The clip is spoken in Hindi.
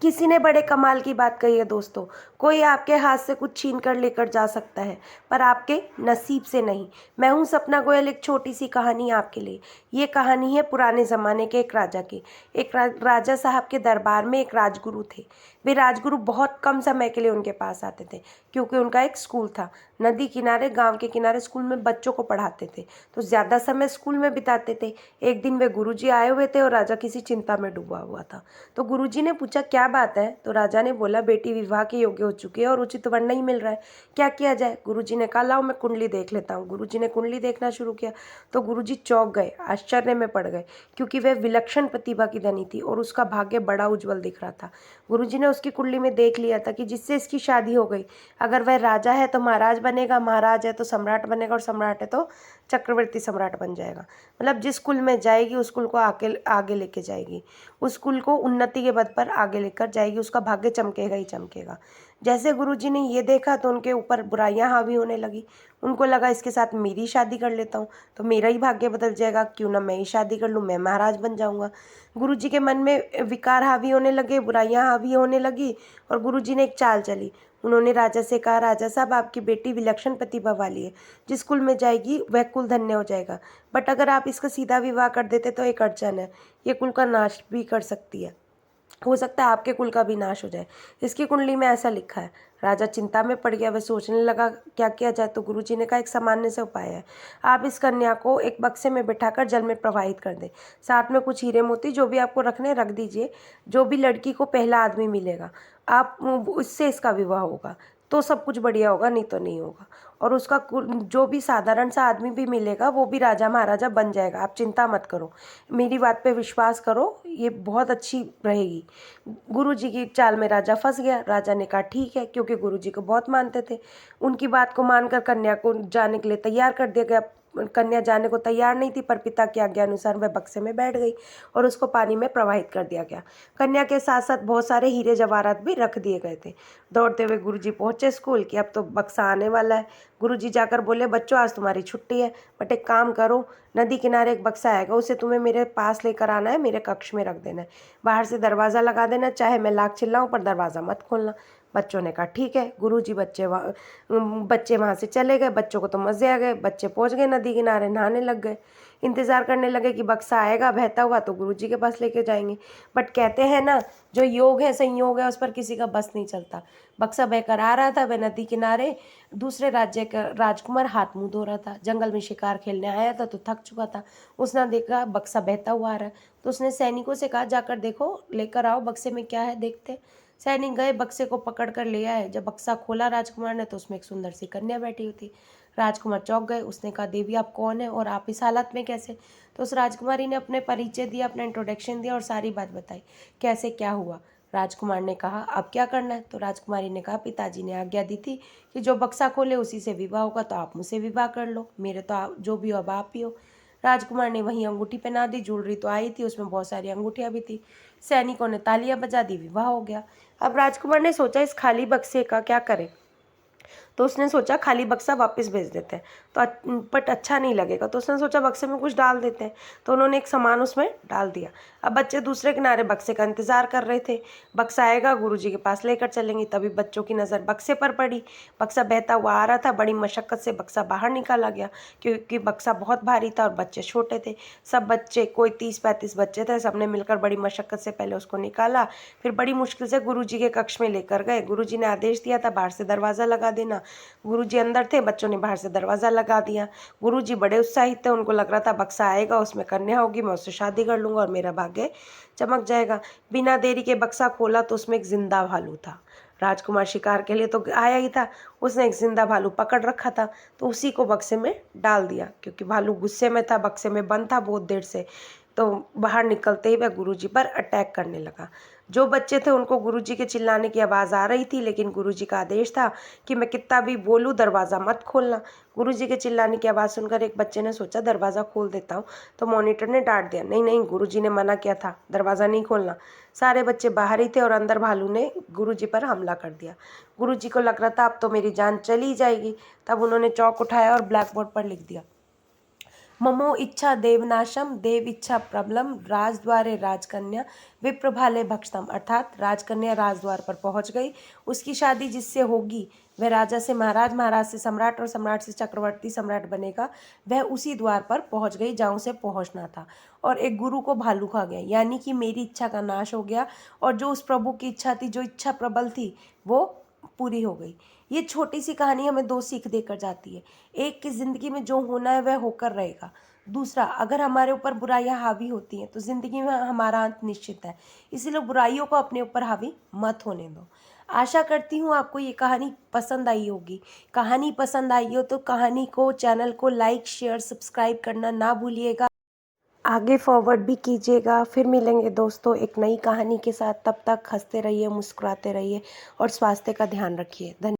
किसी ने बड़े कमाल की बात कही है दोस्तों, कोई आपके हाथ से कुछ छीन कर लेकर जा सकता है पर आपके नसीब से नहीं। मैं हूँ सपना गोयल, एक छोटी सी कहानी आपके लिए। ये कहानी है पुराने ज़माने के एक राजा की। एक राजा साहब के दरबार में एक राजगुरु थे। वे राजगुरु बहुत कम समय के लिए उनके पास आते थे क्योंकि उनका एक स्कूल था। नदी किनारे, गांव के किनारे स्कूल में बच्चों को पढ़ाते थे तो ज़्यादा समय स्कूल में बिताते थे। एक दिन वे गुरुजी आए हुए थे और राजा किसी चिंता में डूबा हुआ था। तो गुरुजी ने पूछा, क्या बात है? तो राजा ने बोला, बेटी विवाह के योग्य हो चुकी है और उचित वर नहीं मिल रहा है, क्या किया जाए? गुरुजी ने कहा, लाओ मैं कुंडली देख लेता हूँ। गुरुजी ने कुंडली देखना शुरू किया तो गुरुजी चौंक गए, आश्चर्य में पड़ गए क्योंकि वह विलक्षण प्रतिभा की धनी थी और उसका भाग्य बड़ा उज्जवल दिख रहा था। गुरुजी ने उसकी कुंडली में देख लिया था कि जिससे इसकी शादी हो गई, अगर वह राजा है तो महाराज बनेगा, महाराज है तो सम्राट बनेगा और सम्राट है तो चक्रवर्ती सम्राट बन जाएगा। मतलब जिस कुल में जाएगी उस कुल को आगे लेके जाएगी, उस कुल को उन्नति के पद पर आगे लेकर जाएगी, उसका भाग्य चमकेगा ही चमकेगा। जैसे गुरुजी ने ये देखा तो उनके ऊपर बुराइयां हावी होने लगी। उनको लगा इसके साथ मेरी शादी कर लेता हूँ तो मेरा ही भाग्य बदल जाएगा, क्यों ना मैं ही शादी कर लूँ, मैं महाराज बन जाऊँगा। गुरुजी के मन में विकार हावी होने लगे, बुराइयां हावी होने लगी और गुरुजी ने एक चाल चली। उन्होंने राजा से कहा, राजा साहब आपकी बेटी विलक्षण प्रतिभा वाली है, जिस कुल में जाएगी वह कुल धन्य हो जाएगा, बट अगर आप इसका सीधा विवाह कर देते तो एक अड़चन है, ये कुल का नाश भी कर सकती है, हो सकता है आपके कुल का भी नाश हो जाए, इसकी कुंडली में ऐसा लिखा है। राजा चिंता में पड़ गया, वह सोचने लगा क्या किया जाए। तो गुरुजी ने कहा, एक सामान्य से उपाय है, आप इस कन्या को एक बक्से में बिठाकर जल में प्रवाहित कर दें, साथ में कुछ हीरे मोती जो भी आपको रखने रख दीजिए। जो भी लड़की को पहला आदमी मिलेगा आप उससे इसका विवाह होगा तो सब कुछ बढ़िया होगा, नहीं तो नहीं होगा। और उसका जो भी साधारण सा आदमी भी मिलेगा वो भी राजा महाराजा बन जाएगा, आप चिंता मत करो, मेरी बात पे विश्वास करो, ये बहुत अच्छी रहेगी। गुरुजी की चाल में राजा फंस गया। राजा ने कहा ठीक है, क्योंकि गुरुजी को बहुत मानते थे। उनकी बात को मानकर कन्या को जाने के लिए तैयार कर दिया गया। कन्या जाने को तैयार नहीं थी पर पिता की आज्ञा अनुसार वह बक्से में बैठ गई और उसको पानी में प्रवाहित कर दिया गया। कन्या के साथ साथ बहुत सारे हीरे जवाहरात भी रख दिए गए थे। दौड़ते हुए गुरुजी पहुंचे स्कूल कि अब तो बक्सा आने वाला है। गुरुजी जाकर बोले, बच्चों आज तुम्हारी छुट्टी है, बट एक काम करो, नदी किनारे एक बक्सा आएगा, उसे तुम्हें मेरे पास लेकर आना है, मेरे कक्ष में रख देना है, बाहर से दरवाज़ा लगा देना, चाहे मैं लाख चिल्लाऊं पर दरवाज़ा मत खोलना। बच्चों ने कहा ठीक है। गुरुजी बच्चे वहाँ से चले गए। बच्चों को तो मज़े आ गए। बच्चे पहुँच गए नदी किनारे, नहाने लग गए, इंतज़ार करने लगे कि बक्सा आएगा बहता हुआ तो गुरुजी के पास लेके जाएंगे। बट कहते हैं ना, जो योग है संयोग है उस पर किसी का बस नहीं चलता। बक्सा बहकर आ रहा था, वह नदी किनारे दूसरे राज्य का राजकुमार हाथ मुंह धो रहा था, जंगल में शिकार खेलने आया था तो थक चुका था। उसने देखा बक्सा बहता हुआ आ रहा है तो उसने सैनिकों से कहा, जाकर देखो, लेकर आओ बक्से में क्या है देखते। सैनिक गए, बक्से को पकड़ कर ले आए। जब बक्सा खोला राजकुमार ने तो उसमें एक सुंदर सी कन्या बैठी हुई थी। राजकुमार चौंक गए। उसने कहा, देवी आप कौन है और आप इस हालत में कैसे? तो उस राजकुमारी ने अपने परिचय दिया, अपना इंट्रोडक्शन दिया और सारी बात बताई, कैसे क्या हुआ। राजकुमार ने कहा, अब क्या करना है? तो राजकुमारी ने कहा, पिताजी ने आज्ञा दी थी कि जो बक्सा खोले उसी से विवाह होगा, तो आप मुझसे विवाह कर लो, मेरे तो आप जो भी हो अब आप ही हो। राजकुमार ने वहीं अंगूठी पहना दी। ज्वेलरी तो आई थी, उसमें बहुत सारी अंगूठियाँ भी थी। सैनिकों ने तालियां बजा दी, विवाह हो गया। अब राजकुमार ने सोचा इस खाली बक्से का क्या करें, तो उसने सोचा खाली बक्सा वापस भेज देते हैं तो बट अच्छा नहीं लगेगा, तो उसने सोचा बक्से में कुछ डाल देते हैं। तो उन्होंने एक सामान उसमें डाल दिया। अब बच्चे दूसरे किनारे बक्से का इंतजार कर रहे थे, बक्सा आएगा गुरुजी के पास लेकर चलेंगे। तभी बच्चों की नज़र बक्से पर पड़ी। बक्सा बहता हुआ आ रहा था। बड़ी मशक्क़त से बक्सा बाहर निकाला गया क्योंकि बक्सा बहुत भारी था और बच्चे छोटे थे। सब बच्चे, कोई 30-35 बच्चे थे, सबने मिलकर बड़ी मशक्क़त से पहले उसको निकाला, फिर बड़ी मुश्किल से गुरुजी के कक्ष में लेकर गए। गुरुजी ने आदेश दिया था बाहर से दरवाज़ा लगा देना। गुरुजी अंदर थे, बच्चों ने बाहर से दरवाज़ा लगा दिया। गुरुजी बड़े उत्साहित थे, उनको लग रहा था बक्सा आएगा, उसमें कन्या होगी, मैं उससे शादी कर लूँगा और मेरा भाग्य चमक जाएगा। बिना देरी के बक्सा खोला तो उसमें एक जिंदा भालू था। राजकुमार शिकार के लिए तो आया ही था, उसने एक जिंदा भालू पकड़ रखा था तो उसी को बक्से में डाल दिया। क्योंकि भालू गुस्से में था, बक्से में बंद था बहुत देर से, तो बाहर निकलते ही वह गुरुजी पर अटैक करने लगा। जो बच्चे थे उनको गुरुजी के चिल्लाने की आवाज़ आ रही थी, लेकिन गुरुजी का आदेश था कि मैं कितना भी बोलूँ दरवाज़ा मत खोलना। गुरुजी के चिल्लाने की आवाज़ सुनकर एक बच्चे ने सोचा दरवाज़ा खोल देता हूँ, तो मॉनिटर ने डांट दिया, नहीं नहीं गुरुजी ने मना किया था, दरवाज़ा नहीं खोलना। सारे बच्चे बाहर ही थे और अंदर भालू ने गुरुजी पर हमला कर दिया। गुरुजी को लग रहा था अब तो मेरी जान चली जाएगी। तब उन्होंने चौक उठाया और ब्लैक बोर्ड पर लिख दिया, ममो इच्छा देवनाशम देव इच्छा प्रबलम राजद्वारे राजकन्या विप्रभाले भक्षतम, अर्थात राजकन्या राजद्वार पर पहुंच गई। उसकी शादी जिससे होगी वह राजा से महाराज, महाराज से सम्राट और सम्राट से चक्रवर्ती सम्राट बनेगा। वह उसी द्वार पर पहुंच गई जहाँ उसे पहुंचना था। और एक गुरु को भालू खा गया, यानी कि मेरी इच्छा का नाश हो गया और जो उस प्रभु की इच्छा थी, जो इच्छा प्रबल थी, वो पूरी हो गई। ये छोटी सी कहानी हमें दो सीख देकर जाती है। एक, कि ज़िंदगी में जो होना है वह होकर रहेगा। दूसरा, अगर हमारे ऊपर बुराइयां हावी होती हैं तो ज़िंदगी में हमारा अंत निश्चित है। इसीलिए बुराइयों को अपने ऊपर हावी मत होने दो। आशा करती हूँ आपको ये कहानी पसंद आई होगी। कहानी पसंद आई हो तो कहानी को, चैनल को लाइक, शेयर, सब्सक्राइब करना ना भूलिएगा। आगे फॉरवर्ड भी कीजिएगा। फिर मिलेंगे दोस्तों एक नई कहानी के साथ। तब तक हंसते रहिए, मुस्कुराते रहिए और स्वास्थ्य का ध्यान रखिए। धन्यवाद।